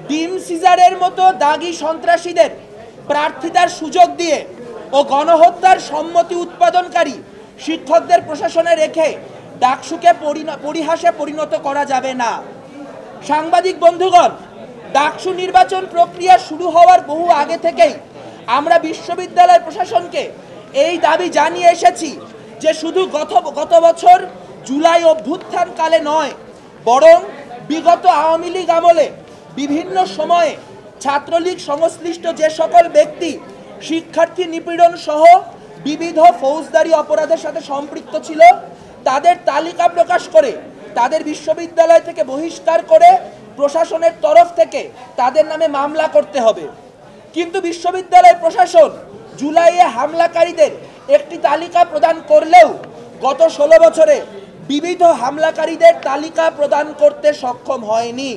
ডিম সিজারের মতো দাগি সন্ত্রাসীদের প্রার্থিতার সুযোগ দিয়ে ও গণহত্যার সম্মতি উৎপাদনকারী শিক্ষকদের প্রশাসনে রেখে ডাকসুকে পরিহাসে পরিণত করা যাবে না। সাংবাদিক বন্ধুগণ, ডাকসু নির্বাচন প্রক্রিয়া শুরু হওয়ার বহু আগে থেকেই আমরা বিশ্ববিদ্যালয় প্রশাসনকে এই দাবি জানিয়ে এসেছি যে শুধু গত বছর জুলাই অভ্যুত্থানকালে নয়, বরং বিগত আওয়ামী লীগ আমলে বিভিন্ন সময়ে ছাত্রলীগ সংশ্লিষ্ট যে সকল ব্যক্তি শিক্ষার্থী নিপীড়ন সহ বিবিধ ফৌজদারি অপরাধের সাথে সম্পৃক্ত ছিল তাদের তালিকা প্রকাশ করে তাদের বিশ্ববিদ্যালয় থেকে বহিষ্কার করে প্রশাসনের তরফ থেকে তাদের নামে মামলা করতে হবে। কিন্তু বিশ্ববিদ্যালয় প্রশাসন জুলাইয়ে হামলাকারীদের একটি তালিকা প্রদান করলেও গত 16 বছরে বিবিধ হামলাকারীদের তালিকা প্রদান করতে সক্ষম হয়নি।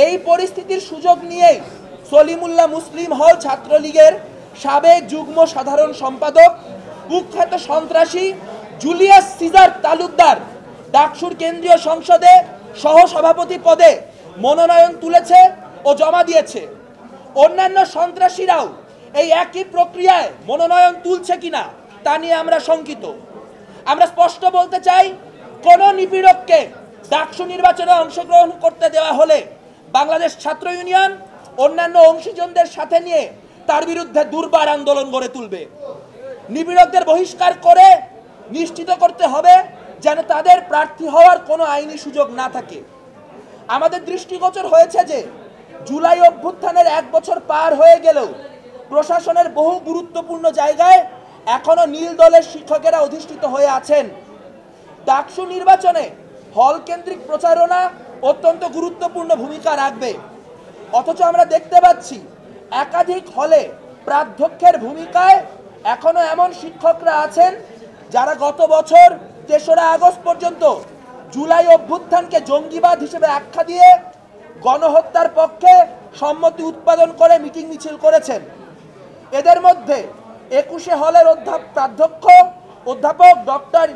এই পরিস্থিতির সুযোগ নিয়ে সলিমুল্লাহ মুসলিম হল ছাত্রলীগের সাবেক যুগ্ম সাধারণ সম্পাদক কুখ্যাত সন্ত্রাসী জুলিয়াস সিজার তালুকদার ডাকসুর কেন্দ্রীয় সংসদে সহসভাপতি পদে মনোনয়ন তুলেছে ও জমা দিয়েছে। অন্যান্য সন্ত্রাসীরাও এই একই প্রক্রিয়ায় মনোনয়ন তুলছে কিনা তা নিয়ে আমরা শঙ্কিত। আমরা স্পষ্ট বলতে চাই, কোন নিপীড়ককে ডাকসু নির্বাচনে অংশগ্রহণ করতে দেওয়া হলে বাংলাদেশ ছাত্র ইউনিয়ন অন্যান্য অংশীজনদের সাথে নিয়ে তার বিরুদ্ধে দুর্বার আন্দোলন গড়ে তুলবে। নিপীড়কদের বহিষ্কার করে নিশ্চিত করতে হবে যেন তাদের প্রার্থী হওয়ার কোনো আইনি সুযোগ না থাকে। আমাদের দৃষ্টিগোচর হয়েছে যে জুলাই অভ্যুত্থানের 1 বছর পার হয়ে গেলেও প্রশাসনের বহু গুরুত্বপূর্ণ জায়গায় এখনো নীল দলের শিক্ষকেরা অধিষ্ঠিত হয়ে আছেন। ডাকসু নির্বাচনে হল কেন্দ্রিক প্রচারণা অত্যন্ত গুরুত্বপূর্ণ ভূমিকা রাখবে, অথচ আমরা দেখতে পাচ্ছি একাধিক হলে প্রাধ্যক্ষের ভূমিকায় এখনো এমন শিক্ষকরা আছেন যারা গত বছর 3রা আগস্ট পর্যন্ত জুলাই অভ্যুত্থানকে জঙ্গিবাদ হিসেবে আখ্যা দিয়ে গণহত্যার পক্ষে সম্মতি উৎপাদন করে মিটিং মিছিল করেছেন। এদের মধ্যে 21 হলের প্রাধ্যক্ষ অধ্যাপক ডক্টর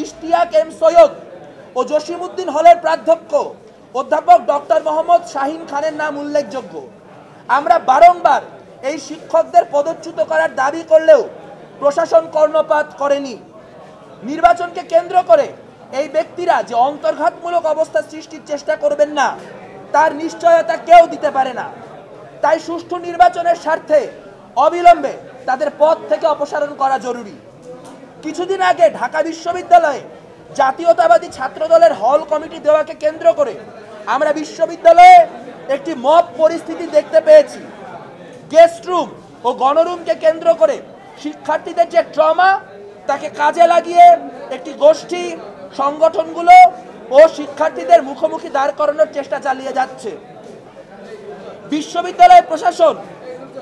ইশতিয়াক এম সৈয়দ ও জসিমউদ্দিন হলের প্রাধ্যক্ষ অধ্যাপক ডক্টর মোহাম্মদ শাহিন খানের নাম উল্লেখযোগ্য। আমরা বারংবার এই শিক্ষকদের পদচ্যুত করার দাবি করলেও প্রশাসন কর্ণপাত করেনি। নির্বাচনকে কেন্দ্র করে এই ব্যক্তিরা যে অন্তর্ঘাতমূলক অবস্থা সৃষ্টির চেষ্টা করবেন না তার নিশ্চয়তা কেউ দিতে পারে না। তাই সুষ্ঠু নির্বাচনের স্বার্থে অবিলম্বে তাদের পদ থেকে অপসারণ করা জরুরি। কিছুদিন আগে ঢাকা বিশ্ববিদ্যালয়ে জাতীয়তাবাদী ছাত্রদলের হল কমিটি দেওয়াকে কেন্দ্র করে আমরা বিশ্ববিদ্যালয়ে একটি মব পরিস্থিতি দেখতে পেয়েছি। গেস্ট রুম ও গণরুমকে কেন্দ্র করে শিক্ষার্থীদের যে ট্রমা তাকে কাজে লাগিয়ে একটি গোষ্ঠী সংগঠনগুলো ও শিক্ষার্থীদের মুখোমুখি দাঁড় করানোর চেষ্টা চালিয়ে যাচ্ছে। বিশ্ববিদ্যালয় প্রশাসন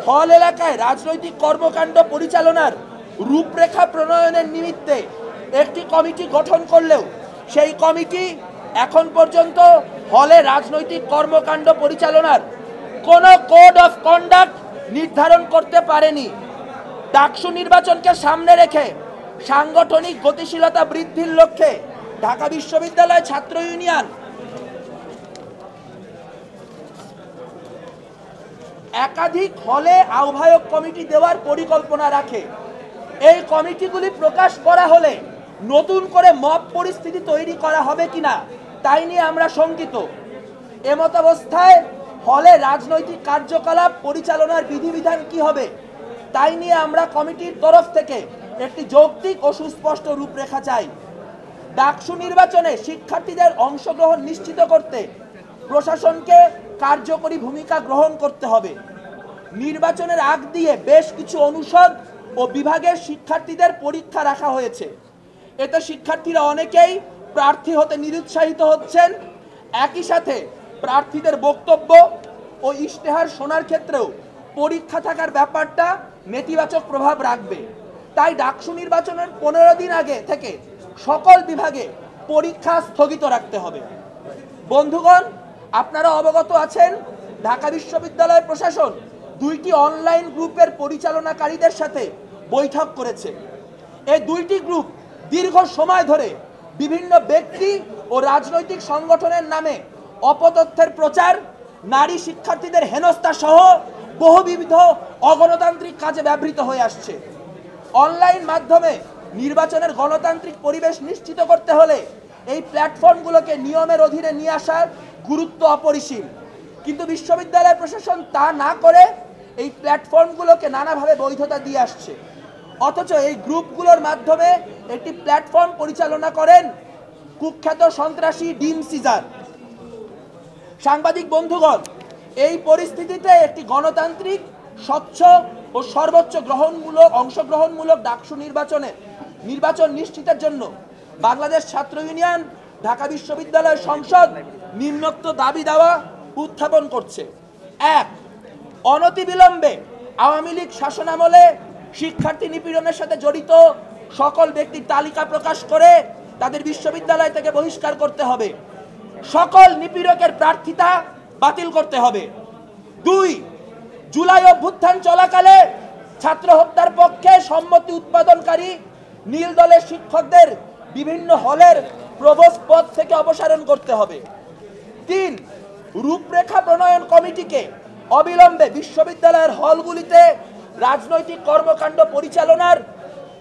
হল এলাকায় রাজনৈতিক কর্মকাণ্ড পরিচালনার রূপরেখা প্রণয়নের নিমিত্তে একটি কমিটি গঠন করলেও সেই কমিটি এখন পর্যন্ত হলে রাজনৈতিক কর্মকাণ্ড পরিচালনার কোনো কোড অফ কন্ডাক্ট নির্ধারণ করতে পারেনি। ডাকসু নির্বাচনকে সামনে রেখে সাংগঠনিক গতিশীলতা বৃদ্ধির লক্ষ্যে ঢাকা বিশ্ববিদ্যালয় ছাত্র ইউনিয়ন একাধিক হলে আহ্বায়ক কমিটি দেওয়ার পরিকল্পনা রাখে। এই কমিটিগুলি প্রকাশ করা হলে নতুন করে মব পরিস্থিতি তৈরি করা হবে কিনা তাই নিয়ে আমরা শঙ্কিত। এমতাবস্থায় হলে রাজনৈতিক কার্যকলাপ পরিচালনার বিধিবিধান কি হবে তাই নিয়ে আমরা কমিটির তরফ থেকে একটি যৌক্তিক ও সুস্পষ্ট রূপরেখা চাই। ডাকসু নির্বাচনে শিক্ষার্থীদের অংশগ্রহণ নিশ্চিত করতে প্রশাসনকে কার্যকরী ভূমিকা গ্রহণ করতে হবে। নির্বাচনের আগ দিয়ে বেশ কিছু অনুষদ ও বিভাগের শিক্ষার্থীদের পরীক্ষা রাখা হয়েছে। এতে শিক্ষার্থীরা অনেকেই প্রার্থী হতে নিরুৎসাহিত হচ্ছেন। একই সাথে প্রার্থীদের বক্তব্য ও ইশতেহার শোনার ক্ষেত্রেও পরীক্ষা থাকার ব্যাপারটা নেতিবাচক প্রভাব রাখবে। তাই ডাকসু নির্বাচনের 15 দিন আগে থেকে সকল বিভাগে পরীক্ষা স্থগিত রাখতে হবে। বন্ধুগণ, আপনারা অবগত আছেন ঢাকা বিশ্ববিদ্যালয় প্রশাসন 2টি অনলাইন গ্রুপের পরিচালনাকারীদের সাথে বৈঠক করেছে। এই 2টি গ্রুপ দীর্ঘ সময় ধরে বিভিন্ন ব্যক্তি ও রাজনৈতিক সংগঠনের নামে অপতথ্যের প্রচার নারী শিক্ষার্থীদের হেনস্থা সহ বহুবিধ অগণতান্ত্রিক কাজে ব্যবহৃত হয়ে আসছে। অনলাইন মাধ্যমে নির্বাচনের গণতান্ত্রিক পরিবেশ নিশ্চিত করতে হলে এই প্ল্যাটফর্মগুলোকে নিয়মের অধীনে নিয়ে আসার গুরুত্ব অপরিসীম। কিন্তু বিশ্ববিদ্যালয় প্রশাসন তা না করে এই প্ল্যাটফর্মগুলোকে নানাভাবে বৈধতা দিয়ে আসছে। অথচ এই গ্রুপগুলোর মাধ্যমে একটি প্ল্যাটফর্ম পরিচালনা করেন কুখ্যাত সন্ত্রাসী ডিম সিজার। সাংবাদিক বন্ধুগণ, এই পরিস্থিতিতে একটি গণতান্ত্রিক, স্বচ্ছ ও সর্বোচ্চ অংশগ্রহণমূলক ডাকসু নির্বাচন নিশ্চিতের জন্য বাংলাদেশ ছাত্র ইউনিয়ন, ঢাকা বিশ্ববিদ্যালয় সংসদ নিম্নোক্ত দাবি দাওয়া উত্থাপন করছে। 1. অনতিবিলম্বে আওয়ামী লীগ শাসনামলে শিক্ষার্থী নিপীড়নের সাথে জড়িত সকল ব্যক্তির তালিকা প্রকাশ করে তাদের বিশ্ববিদ্যালয় থেকে বহিষ্কার করতে হবে। সকল নিপীড়কের প্রার্থিতা বাতিল করতে হবে। 2. জুলাই অভ্যুত্থান চলাকালে ছাত্র হত্যার পক্ষে সম্মতি উৎপাদনকারী নীল দলের শিক্ষকদের বিভিন্ন হলের প্রভোস্ট পদ থেকে অপসারণ করতে হবে। 3. রূপরেখা প্রণয়ন কমিটিকে অবিলম্বে বিশ্ববিদ্যালয়ের হলগুলিতে রাজনৈতিক কর্মকাণ্ড পরিচালনার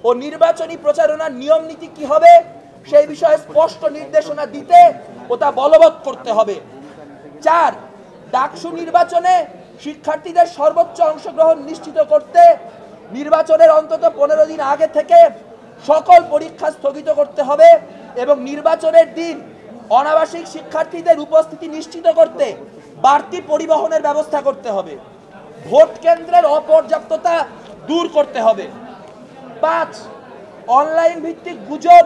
ও নির্বাচনী প্রচারণার নিয়ম নীতি কি হবে সেই বিষয়ে স্পষ্ট নির্দেশনা দিতে ও তা বলবৎ করতে হবে। 4. ডাকসু নির্বাচনে শিক্ষার্থীদের সর্বোচ্চ অংশগ্রহণ নিশ্চিত করতে নির্বাচনের অন্তত 15 দিন আগে থেকে সকল পরীক্ষা স্থগিত করতে হবে এবং নির্বাচনের দিন অনাবাসিক শিক্ষার্থীদের উপস্থিতি নিশ্চিত করতে বাড়তি পরিবহনের ব্যবস্থা করতে হবে। ভোট কেন্দ্রের অপর্যাপ্ততা দূর করতে হবে। 5. অনলাইন ভিত্তিক গুজব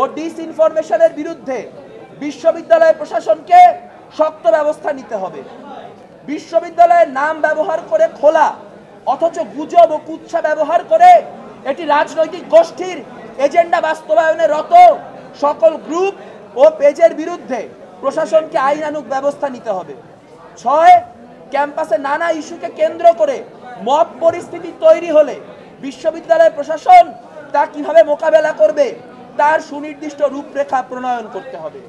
ও ডিসইনফরমেশনের বিরুদ্ধে বিশ্ববিদ্যালয় প্রশাসনকে শক্ত ব্যবস্থা নিতে হবে। বিশ্ববিদ্যালয়ের নাম ব্যবহার করে খোলা অথচ গুজব ও কুৎসা ব্যবহার করে এটি রাজনৈতিক গোষ্ঠীর এজেন্ডা বাস্তবায়নে রত সকল গ্রুপ ও পেজের বিরুদ্ধে প্রশাসনকে আইনানুগ ব্যবস্থা নিতে হবে। 6. ক্যাম্পাসে নানা ইস্যুকে কেন্দ্র করে মব পরিস্থিতি তৈরি হলে বিশ্ববিদ্যালয় প্রশাসন তা কিভাবে মোকাবেলা করবে তার সুনির্দিষ্ট রূপরেখা প্রণয়ন করতে হবে।